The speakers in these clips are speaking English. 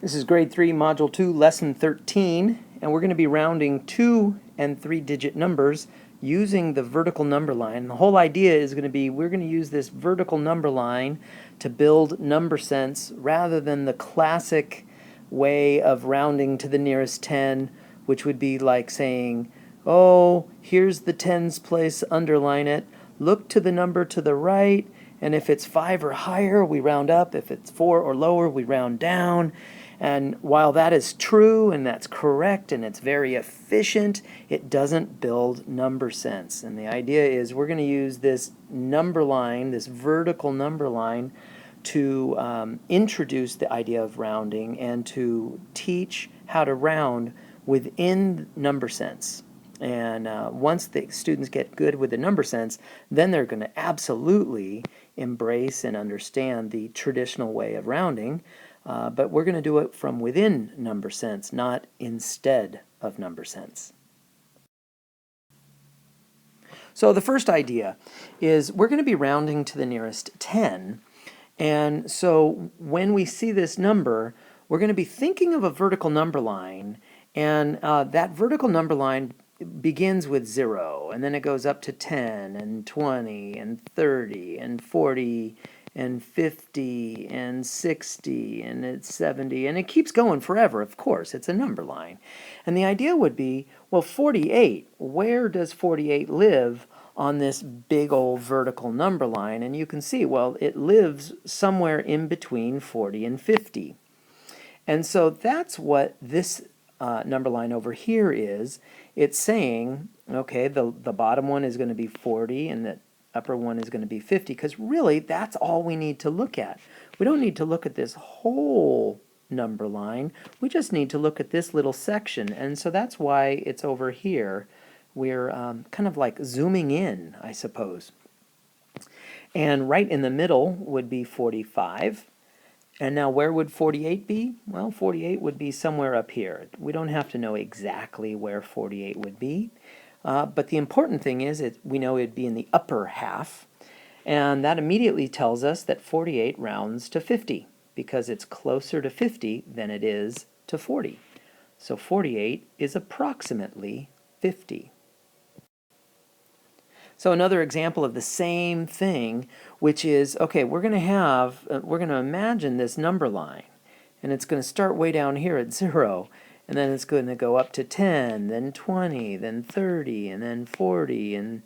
This is grade 3, module 2, lesson 13, and we're going to be rounding 2 and 3-digit numbers using the vertical number line. The whole idea is going to be we're going to use this vertical number line to build number sense rather than the classic way of rounding to the nearest 10, which would be like saying, oh, here's the tens place, underline it, look to the number to the right, and if it's 5 or higher, we round up. If it's 4 or lower, we round down. And while that is true and that's correct and it's very efficient, it doesn't build number sense. And the idea is we're going to use this number line, this vertical number line, to introduce the idea of rounding and to teach how to round within number sense. And once the students get good with the number sense, then they're going to absolutely embrace and understand the traditional way of rounding. But we're going to do it from within number sense, not instead of number sense. So the first idea is we're going to be rounding to the nearest 10. And so when we see this number, we're going to be thinking of a vertical number line. And that vertical number line begins with 0, and then it goes up to 10, and 20, and 30, and 40, and 50, and 60, and it's 70, and it keeps going forever, of course. It's a number line. And the idea would be, well, 48, where does 48 live on this big old vertical number line? And you can see, well, it lives somewhere in between 40 and 50. And so that's what this number line over here is. It's saying, okay, the bottom one is going to be 40 and the upper one is going to be 50, because really that's all we need to look at. We don't need to look at this whole number line. We just need to look at this little section, and so that's why it's over here. We're kind of like zooming in, I suppose. And right in the middle would be 45. And now where would 48 be? Well, 48 would be somewhere up here. We don't have to know exactly where 48 would be. But the important thing is we know it'd be in the upper half. And that immediately tells us that 48 rounds to 50, because it's closer to 50 than it is to 40. So 48 is approximately 50. So another example of the same thing, which is, okay, we're going to imagine this number line, and it's going to start way down here at 0, and then it's going to go up to 10, then 20, then 30, and then 40, and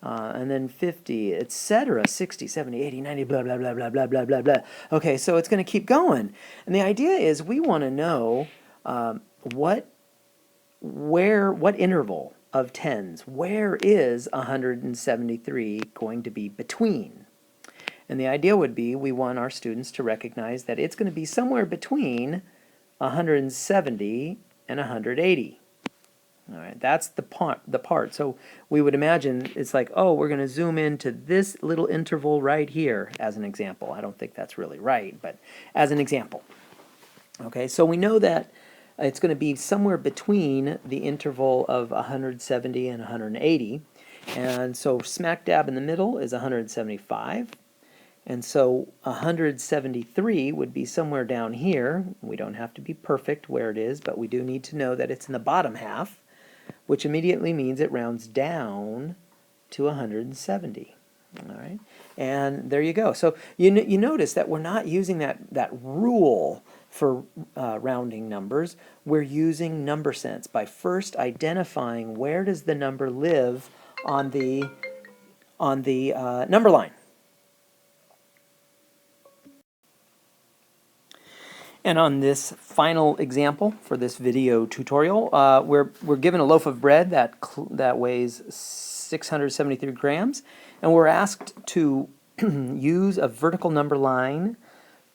then 50, etc., 60, 70, 80, 90, blah, blah, blah, blah, blah, blah, blah, blah. Okay, so it's going to keep going. And the idea is we want to know what interval of tens, where is 173 going to be between? And the idea would be we want our students to recognize that it's going to be somewhere between 170 and 180. All right, that's the part. So we would imagine it's like, oh, we're going to zoom into this little interval right here as an example. I don't think that's really right, but as an example. Okay, so we know that it's going to be somewhere between the interval of 170 and 180. And so smack dab in the middle is 175. And so 173 would be somewhere down here. We don't have to be perfect where it is, but we do need to know that it's in the bottom half, which immediately means it rounds down to 170. All right, and there you go. So you notice that we're not using that rule for rounding numbers. We're using number sense by first identifying where does the number live on the number line. And on this final example for this video tutorial, we're given a loaf of bread that weighs 673 grams, and we're asked to use a vertical number line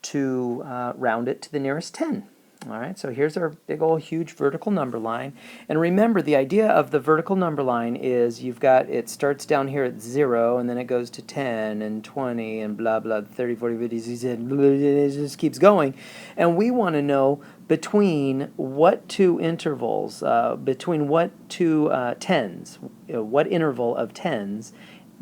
to round it to the nearest 10. All right, so here's our big old huge vertical number line. And remember, the idea of the vertical number line is it starts down here at 0, and then it goes to 10 and 20 and blah, blah, 30, 40, 50, 60, it just keeps going. And we want to know between what two intervals, between what two tens, what interval of tens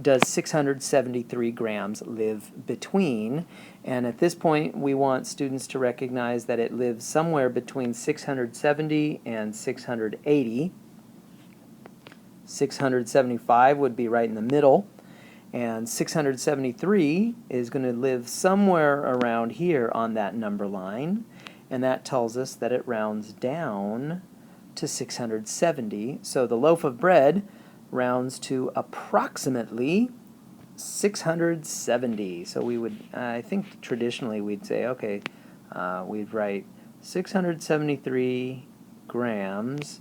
does 673 grams live between? And at this point, we want students to recognize that it lives somewhere between 670 and 680. 675 would be right in the middle, and 673 is going to live somewhere around here on that number line, and that tells us that it rounds down to 670. So the loaf of bread rounds to approximately 670. So we would, I think traditionally we'd say, okay, we'd write 673 grams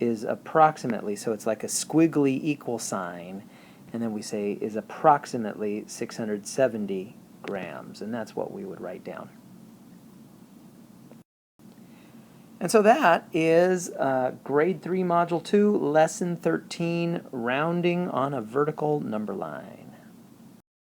is approximately, so it's like a squiggly equal sign, and then we say is approximately 670 grams, and that's what we would write down. And so that is Grade 3, Module 2, Lesson 13, Rounding on a Vertical Number Line.